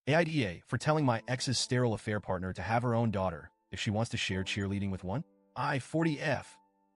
AITA for telling my ex's sterile affair partner to have her own daughter if she wants to share cheerleading with one. I, 40F,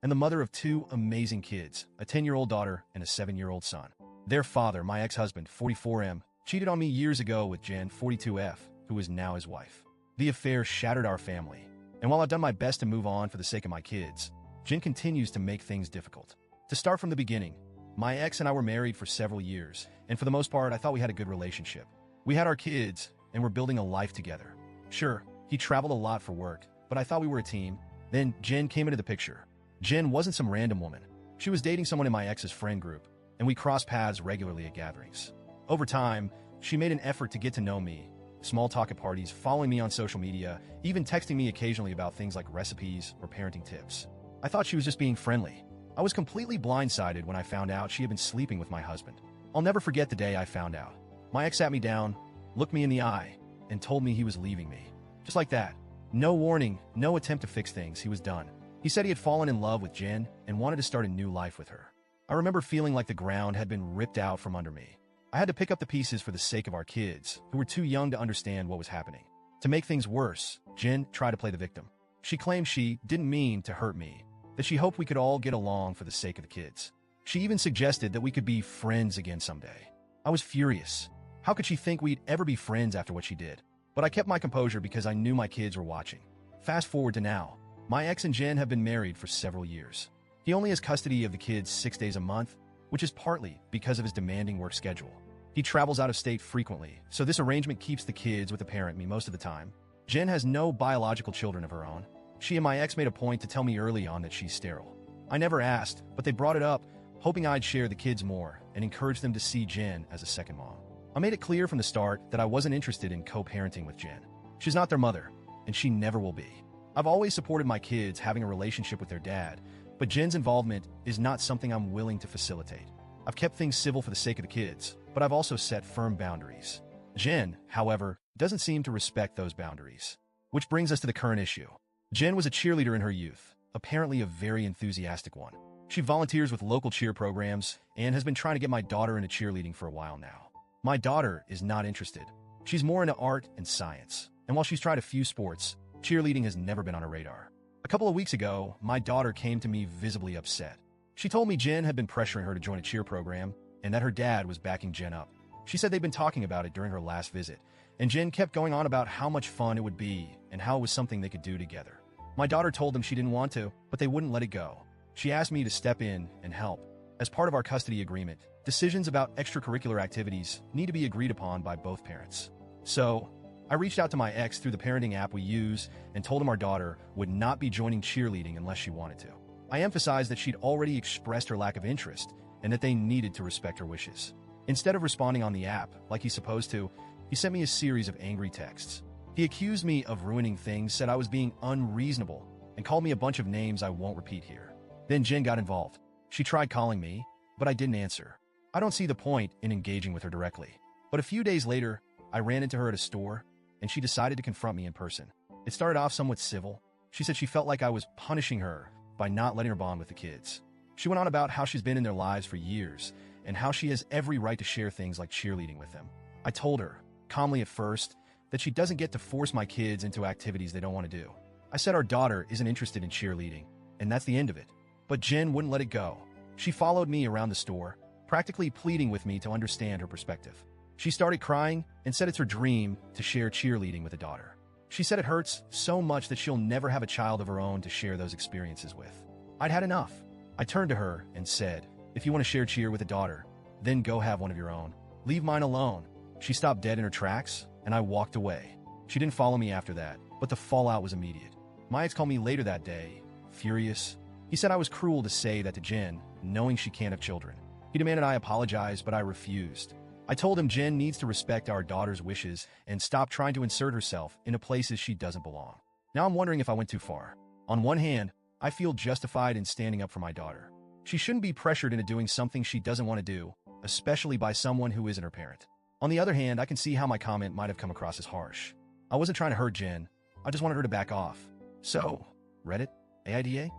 and the mother of two amazing kids, a 10-year-old daughter and a 7-year-old son. Their father, my ex-husband, 44M, cheated on me years ago with Jen, 42F, who is now his wife. The affair shattered our family, and while I've done my best to move on for the sake of my kids, Jen continues to make things difficult. To start from the beginning, my ex and I were married for several years, and for the most part, I thought we had a good relationship. We had our kids, and we're building a life together. Sure, he traveled a lot for work, but I thought we were a team. Then Jen came into the picture. Jen wasn't some random woman. She was dating someone in my ex's friend group, and we crossed paths regularly at gatherings. Over time, she made an effort to get to know me, small talk at parties, following me on social media, even texting me occasionally about things like recipes or parenting tips. I thought she was just being friendly. I was completely blindsided when I found out she had been sleeping with my husband. I'll never forget the day I found out. My ex sat me down, looked me in the eye, and told me he was leaving me. Just like that. No warning, no attempt to fix things, he was done. He said he had fallen in love with Jen and wanted to start a new life with her. I remember feeling like the ground had been ripped out from under me. I had to pick up the pieces for the sake of our kids, who were too young to understand what was happening. To make things worse, Jen tried to play the victim. She claimed she didn't mean to hurt me, that she hoped we could all get along for the sake of the kids. She even suggested that we could be friends again someday. I was furious. How could she think we'd ever be friends after what she did? But I kept my composure because I knew my kids were watching. Fast forward to now. My ex and Jen have been married for several years. He only has custody of the kids 6 days a month, which is partly because of his demanding work schedule. He travels out of state frequently, so this arrangement keeps the kids with the parent me most of the time. Jen has no biological children of her own. She and my ex made a point to tell me early on that she's sterile. I never asked, but they brought it up, hoping I'd share the kids more and encourage them to see Jen as a second mom. I made it clear from the start that I wasn't interested in co-parenting with Jen. She's not their mother, and she never will be. I've always supported my kids having a relationship with their dad, but Jen's involvement is not something I'm willing to facilitate. I've kept things civil for the sake of the kids, but I've also set firm boundaries. Jen, however, doesn't seem to respect those boundaries. Which brings us to the current issue. Jen was a cheerleader in her youth, apparently a very enthusiastic one. She volunteers with local cheer programs and has been trying to get my daughter into cheerleading for a while now. My daughter is not interested. She's more into art and science, and while she's tried a few sports, cheerleading has never been on her radar. A couple of weeks ago, my daughter came to me visibly upset. She told me Jen had been pressuring her to join a cheer program and that her dad was backing Jen up. She said they'd been talking about it during her last visit, and Jen kept going on about how much fun it would be and how it was something they could do together. My daughter told them she didn't want to, but they wouldn't let it go. She asked me to step in and help. As part of our custody agreement, decisions about extracurricular activities need to be agreed upon by both parents. So, I reached out to my ex through the parenting app we use and told him our daughter would not be joining cheerleading unless she wanted to. I emphasized that she'd already expressed her lack of interest and that they needed to respect her wishes. Instead of responding on the app like he's supposed to, he sent me a series of angry texts. He accused me of ruining things, said I was being unreasonable, and called me a bunch of names I won't repeat here. Then Jen got involved. She tried calling me, but I didn't answer. I don't see the point in engaging with her directly. But a few days later, I ran into her at a store, and she decided to confront me in person. It started off somewhat civil. She said she felt like I was punishing her by not letting her bond with the kids. She went on about how she's been in their lives for years, and how she has every right to share things like cheerleading with them. I told her, calmly at first, that she doesn't get to force my kids into activities they don't want to do. I said our daughter isn't interested in cheerleading, and that's the end of it. But Jen wouldn't let it go. She followed me around the store, practically pleading with me to understand her perspective. She started crying and said it's her dream to share cheerleading with a daughter. She said it hurts so much that she'll never have a child of her own to share those experiences with. I'd had enough. I turned to her and said, if you want to share cheer with a daughter, then go have one of your own. Leave mine alone. She stopped dead in her tracks, and I walked away. She didn't follow me after that, but the fallout was immediate. My ex called me later that day, furious. He said I was cruel to say that to Jen, knowing she can't have children. He demanded I apologize, but I refused. I told him Jen needs to respect our daughter's wishes and stop trying to insert herself into places she doesn't belong. Now I'm wondering if I went too far. On one hand, I feel justified in standing up for my daughter. She shouldn't be pressured into doing something she doesn't want to do, especially by someone who isn't her parent. On the other hand, I can see how my comment might have come across as harsh. I wasn't trying to hurt Jen. I just wanted her to back off. So, Reddit, AIDA?